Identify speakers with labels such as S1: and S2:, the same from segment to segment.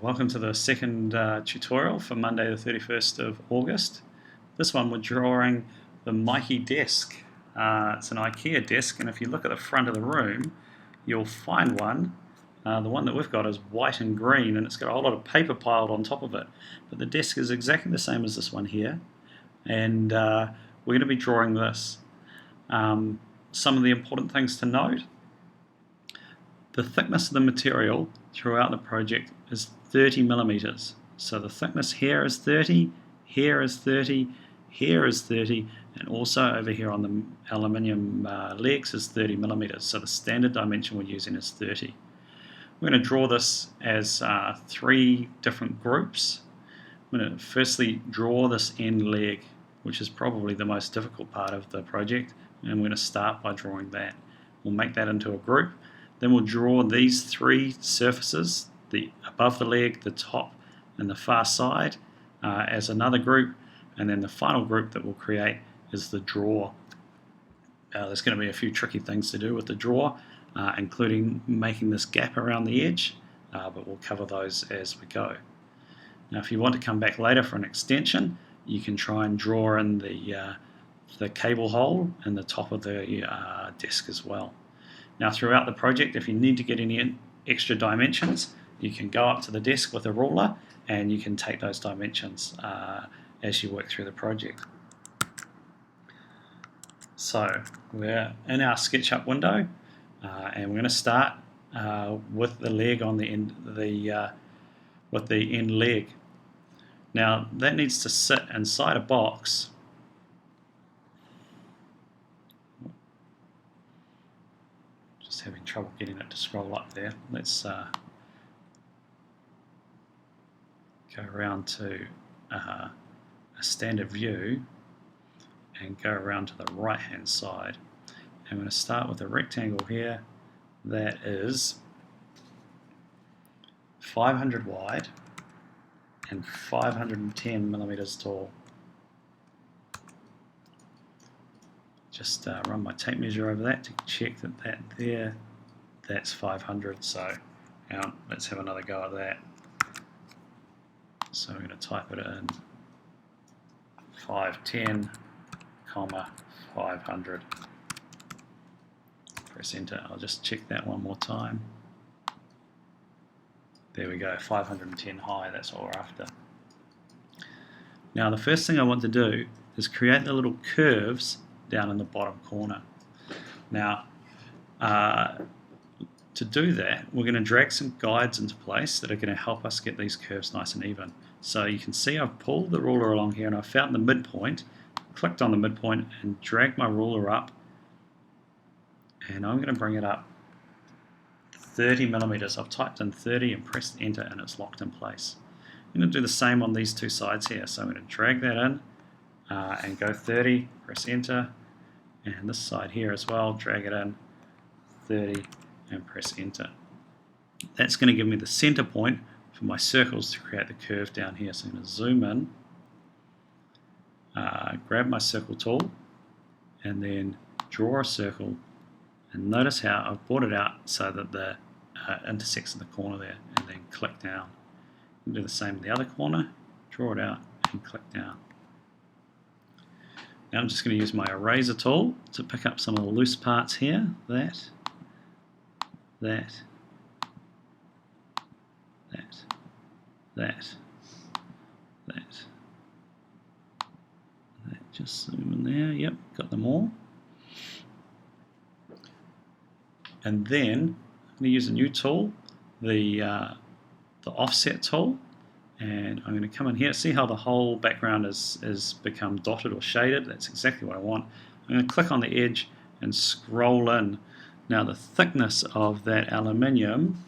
S1: Welcome to the second tutorial for Monday the 31st of August. This one we're drawing the Micke desk. It's an IKEA desk, and if you look at the front of the room you'll find one. The one that we've got is white and green, and it's got a whole lot of paper piled on top of it. But the desk is exactly the same as this one here, and we're going to be drawing this. Some of the important things to note: the thickness of the material throughout the project is 30 millimeters. So the thickness here is 30, here is 30, here is 30, and also over here on the aluminium legs is 30 millimeters. So the standard dimension we're using is 30. We're going to draw this as 3 different groups. I'm going to firstly draw this end leg, which is probably the most difficult part of the project, and we're going to start by drawing that. We'll make that into a group. Then we'll draw these 3 surfaces, the above the leg, the top, and the far side, as another group, and then the final group that we'll create is the drawer. There's going to be a few tricky things to do with the drawer, including making this gap around the edge, but we'll cover those as we go. Now, if you want to come back later for an extension, you can try and draw in the cable hole in the top of the desk as well. Now, throughout the project, if you need to get any extra dimensions, you can go up to the desk with a ruler and you can take those dimensions as you work through the project. So we're in our SketchUp window, and we're going to start with the leg on the end, with the end leg. Now that needs to sit inside a box. Just having trouble getting it to scroll up there. Let's go around to a standard view and go around to the right hand side. I'm going to start with a rectangle here that is 500 wide and 510 millimeters tall. Just run my tape measure over that to check that that's 500. So now let's have another go at that. So I'm going to type it in 510, 500. Press enter. I'll just check that one more time. There we go, 510 high, that's what we're after. Now the first thing I want to do is create the little curves down in the bottom corner. Now to do that, we're going to drag some guides into place that are going to help us get these curves nice and even. So you can see I've pulled the ruler along here and I've found the midpoint, clicked on the midpoint and dragged my ruler up, and I'm going to bring it up 30 millimeters. I've typed in 30 and pressed enter and it's locked in place. I'm going to do the same on these 2 sides here. So I'm going to drag that in and go 30, press enter, and this side here as well, drag it in 30 and press enter. That's going to give me the center point for my circles to create the curve down here. So I'm going to zoom in, grab my circle tool, and then draw a circle. And notice how I've brought it out so that the intersects in the corner there, and then click down. And do the same in the other corner, draw it out and click down. Now I'm just going to use my eraser tool to pick up some of the loose parts here. That. Just zoom in there. Yep, got them all. And then I'm going to use a new tool, the offset tool, and I'm going to come in here. See how the whole background is become dotted or shaded? That's exactly what I want. I'm going to click on the edge and scroll in. Now the thickness of that aluminium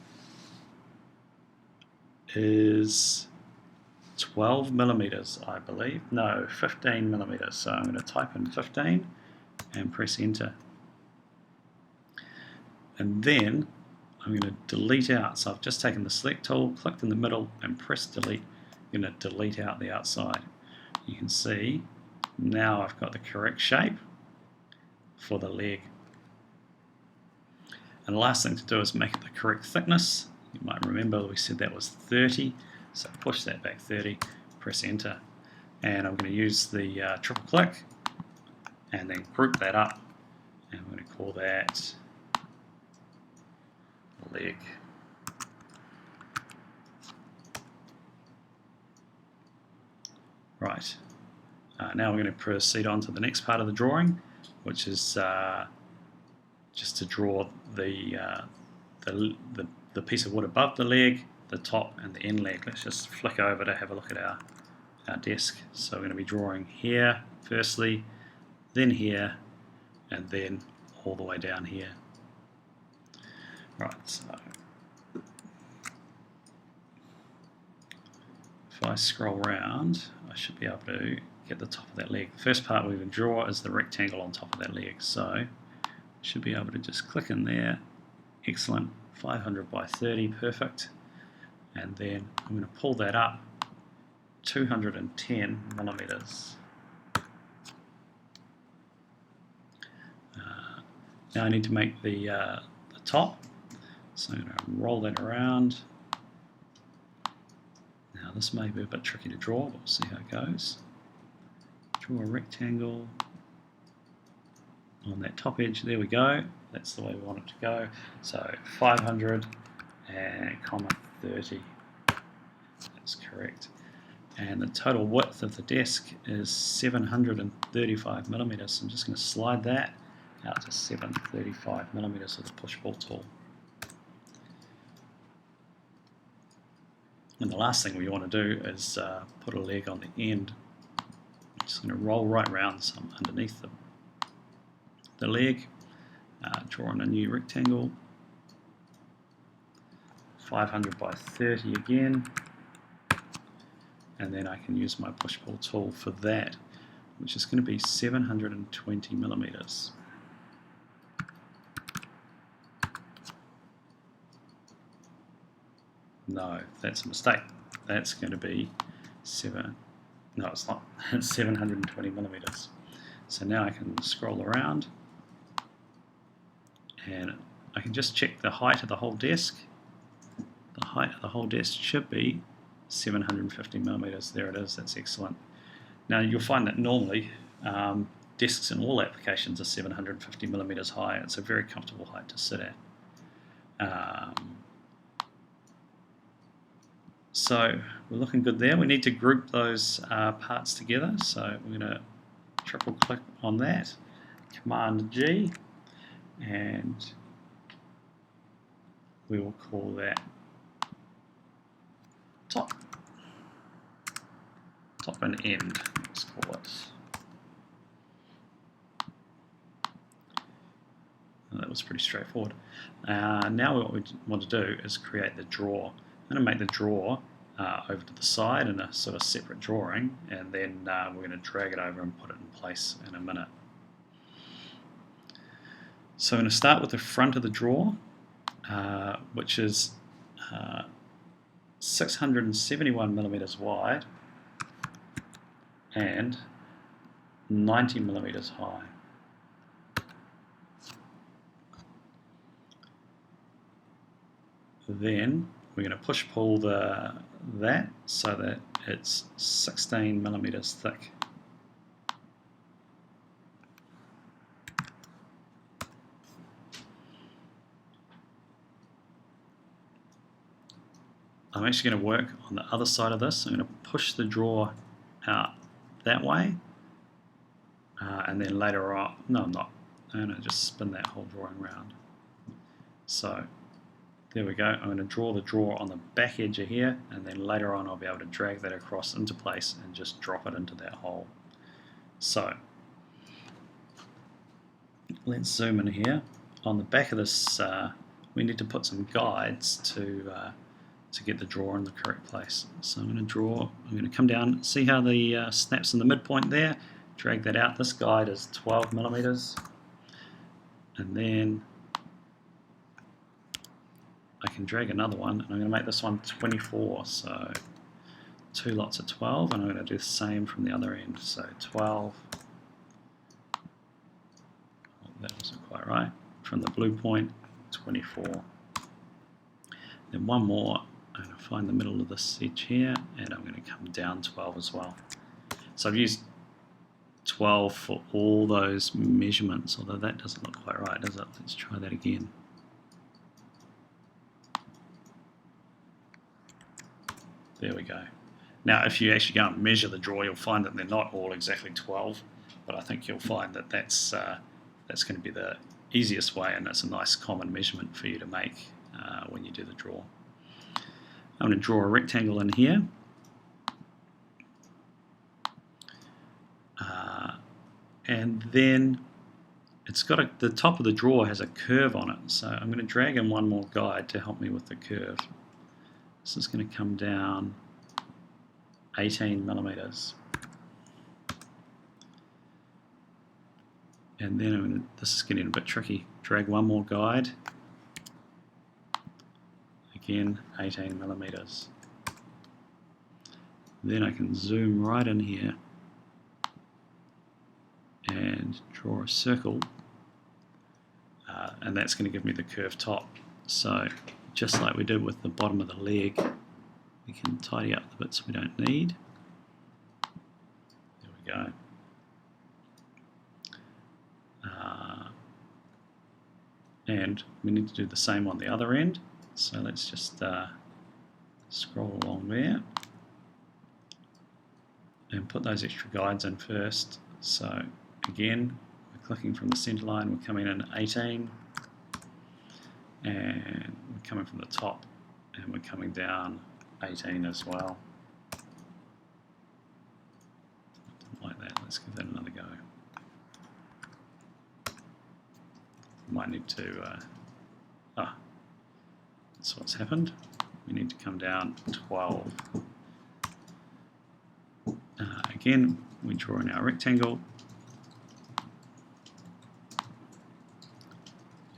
S1: is 12 millimeters, I believe. No, 15 millimeters. So I'm going to type in 15 and press enter. And then I'm going to delete out. So I've just taken the select tool, clicked in the middle and pressed delete. I'm going to delete out the outside. You can see now I've got the correct shape for the leg. And the last thing to do is make it the correct thickness. You might remember we said that was 30, so push that back 30, press enter, and I'm going to use the triple click and then group that up, and we're going to call that leg. Right, now we're going to proceed on to the next part of the drawing, which is just to draw the piece of wood above the leg, the top and the end leg. Let's just flick over to have a look at our desk. So we're going to be drawing here firstly, then here, and then all the way down here. Right, so if I scroll around, I should be able to get the top of that leg. The first part we're going to draw is the rectangle on top of that leg. So I should be able to just click in there. Excellent. 500 by 30, perfect. And then I'm going to pull that up 210 millimeters. Now I need to make the top, so I'm going to roll that around. Now this may be a bit tricky to draw, but we'll see how it goes. Draw a rectangle on that top edge. There we go. That's the way we want it to go. So 500 and comma 30. That's correct. And the total width of the desk is 735 millimeters. So I'm just going to slide that out to 735 millimeters with the push-pull tool. And the last thing we want to do is put a leg on the end. I'm just going to roll right around some underneath the leg, drawing a new rectangle, 500 by 30 again, and then I can use my push-pull tool for that, which is going to be 720 millimeters. No, that's a mistake. That's going to be no, it's not. It's 720 millimeters. So now I can scroll around and I can just check the height of the whole desk. The height of the whole desk should be 750 millimeters. There it is. That's excellent. Now you'll find that normally desks in all applications are 750 millimeters high. It's a very comfortable height to sit at. So we're looking good there. We need to group those parts together. So we're going to triple click on that, Command G, and we will call that top and end, let's call it. That was pretty straightforward. Now what we want to do is create the drawer. I'm going to make the drawer over to the side in a sort of separate drawing, and then we're going to drag it over and put it in place in a minute. So I'm going to start with the front of the drawer, which is 671 millimeters wide and 90 millimeters high. Then we're going to push-pull that so that it's 16 millimeters thick. I'm actually going to work on the other side of this. I'm going to push the drawer out that way, and then later on, no I'm not, I'm going to just spin that whole drawing around. So there we go. I'm going to draw the drawer on the back edge of here, and then later on I'll be able to drag that across into place and just drop it into that hole. So let's zoom in here. On the back of this, we need to put some guides to get the drawer in the correct place. So I'm going to come down, see how the snaps in the midpoint there, drag that out. This guide is 12 millimeters, and then I can drag another one, and I'm going to make this one 24, so 2 lots of 12, and I'm going to do the same from the other end, so 12, oh, that wasn't quite right, from the blue point, 24. Then one more, I'm going to find the middle of this edge here, and I'm going to come down 12 as well. So I've used 12 for all those measurements, although that doesn't look quite right, does it? Let's try that again. There we go. Now, if you actually go and measure the draw, you'll find that they're not all exactly 12, but I think you'll find that that's going to be the easiest way, and it's a nice common measurement for you to make when you do the draw. I'm going to draw a rectangle in here. And then it's got the top of the drawer has a curve on it, so I'm going to drag in one more guide to help me with the curve. This is going to come down 18 millimeters. And then this is getting a bit tricky. Drag one more guide. Again, 18 millimeters. Then I can zoom right in here and draw a circle, and that's going to give me the curved top. So just like we did with the bottom of the leg, we can tidy up the bits we don't need. There we go. And we need to do the same on the other end, so let's just scroll along there and put those extra guides in first. So again, we're clicking from the center line, we're coming in 18, and we're coming from the top, and we're coming down 18 as well. Like that. Let's give that another go. Might need to, that's what's happened. We need to come down 12. Again, we draw in our rectangle,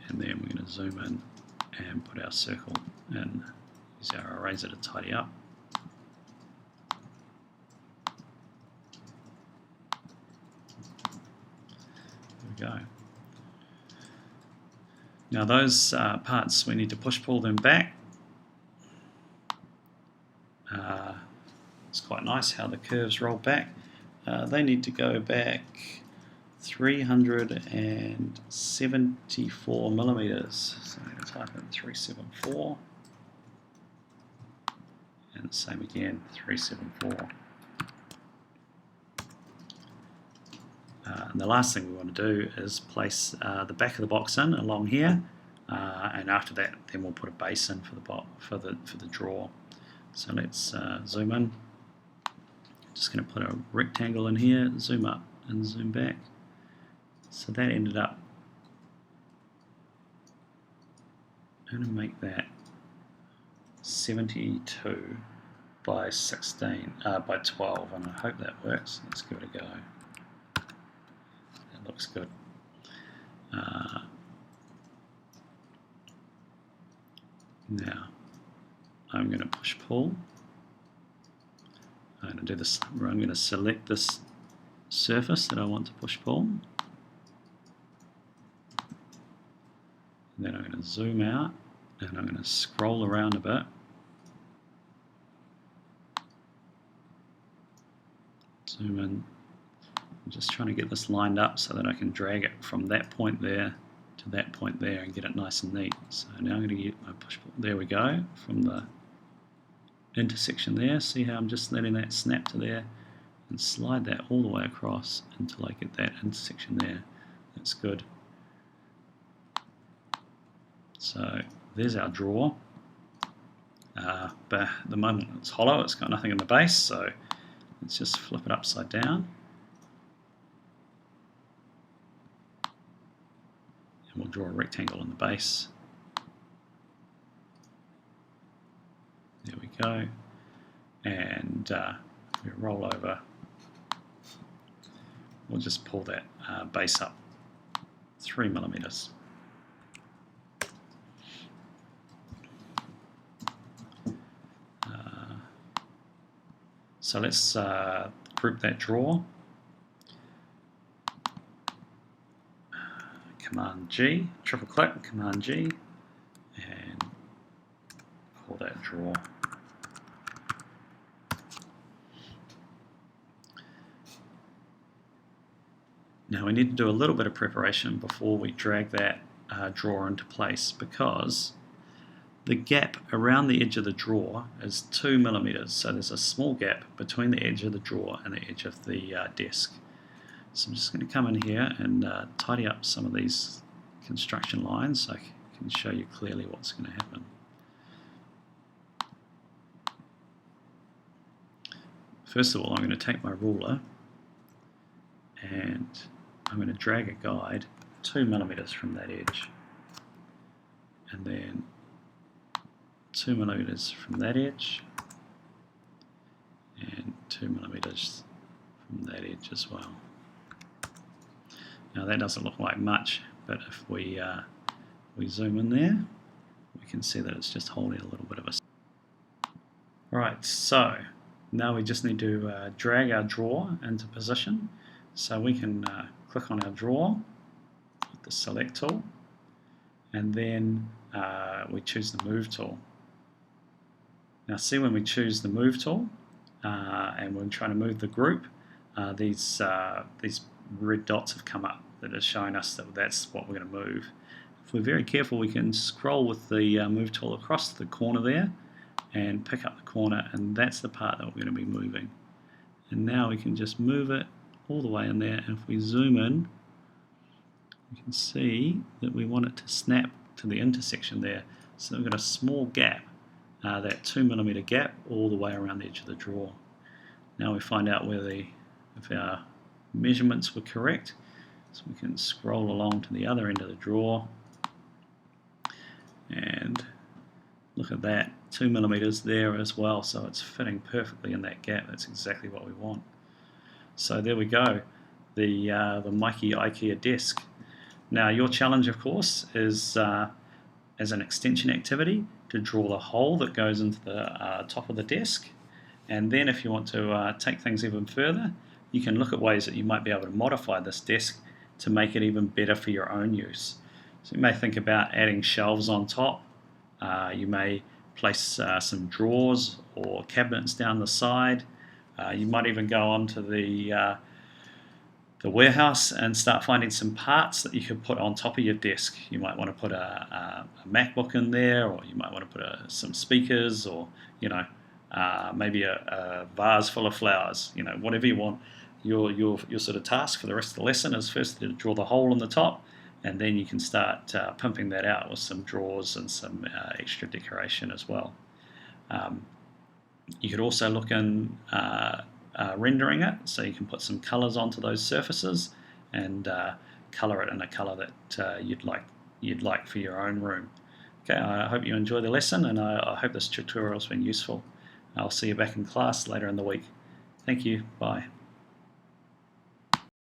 S1: and then we're going to zoom in and put our circle in. Use our eraser to tidy up. There we go. Now those parts, we need to push-pull them back. It's quite nice how the curves roll back. They need to go back 374 millimeters. So I'm going to type in 374. And the same again, 374. And the last thing we want to do is place the back of the box in along here, and after that, then we'll put a base in for the drawer. So let's zoom in. Just going to put a rectangle in here, zoom up and zoom back. So that ended up. I'm going to make that 72 by 16 by 12, and I hope that works. Let's give it a go. That looks good. Now I'm going to push pull. I'm going to do this. I'm going to select this surface that I want to push pull. And then I'm going to zoom out, and I'm going to scroll around a bit. Zoom in. I'm just trying to get this lined up so that I can drag it from that point there to that point there and get it nice and neat. So now I'm going to get my push pull. There we go, from the intersection there. See how I'm just letting that snap to there and slide that all the way across until I get that intersection there. That's good. So there's our drawer. But at the moment it's hollow, it's got nothing in the base, so let's just flip it upside down. And we'll draw a rectangle in the base. There we go. And if we roll over, we'll just pull that base up 3 millimeters. So let's group that drawer. Command G, triple click, Command G, and drawer. Now we need to do a little bit of preparation before we drag that drawer into place, because the gap around the edge of the drawer is 2 millimeters, so there's a small gap between the edge of the drawer and the edge of the desk. So I'm just going to come in here and tidy up some of these construction lines so I can show you clearly what's going to happen. First of all, I'm going to take my ruler and I'm going to drag a guide 2 millimeters from that edge, and then 2 millimeters from that edge, and 2 millimeters from that edge as well. Now that doesn't look like much, but if we zoom in there, we can see that it's just holding a little bit of a... Right, so now we just need to drag our drawer into position. So we can click on our drawer with the select tool, and then we choose the move tool. Now see, when we choose the move tool and we're trying to move the group, these red dots have come up that are showing us that that's what we're going to move. If we're very careful, we can scroll with the move tool across the corner there and pick up the corner, and that's the part that we're going to be moving. And now we can just move it all the way in there, and if we zoom in, we can see that we want it to snap to the intersection there. So we've got a small gap, that 2 millimeter gap, all the way around the edge of the drawer. Now we find out if our measurements were correct. So we can scroll along to the other end of the drawer, and look at that, 2 millimeters there as well. So it's fitting perfectly in that gap. That's exactly what we want. So there we go, the micke IKEA desk. Now your challenge, of course, is as an extension activity to draw the hole that goes into the top of the desk, and then if you want to take things even further, you can look at ways that you might be able to modify this desk to make it even better for your own use. So you may think about adding shelves on top. You may place some drawers or cabinets down the side. You might even go onto the warehouse and start finding some parts that you could put on top of your desk. You might want to put a MacBook in there, or you might want to put some speakers, or maybe a vase full of flowers. Whatever you want. Your sort of task for the rest of the lesson is first to draw the hole on the top, and then you can start pimping that out with some drawers and some extra decoration as well. You could also look in rendering it, so you can put some colours onto those surfaces and colour it in a colour that you'd like for your own room. Okay, I hope you enjoy the lesson, and I hope this tutorial has been useful. I'll see you back in class later in the week. Thank you. Bye.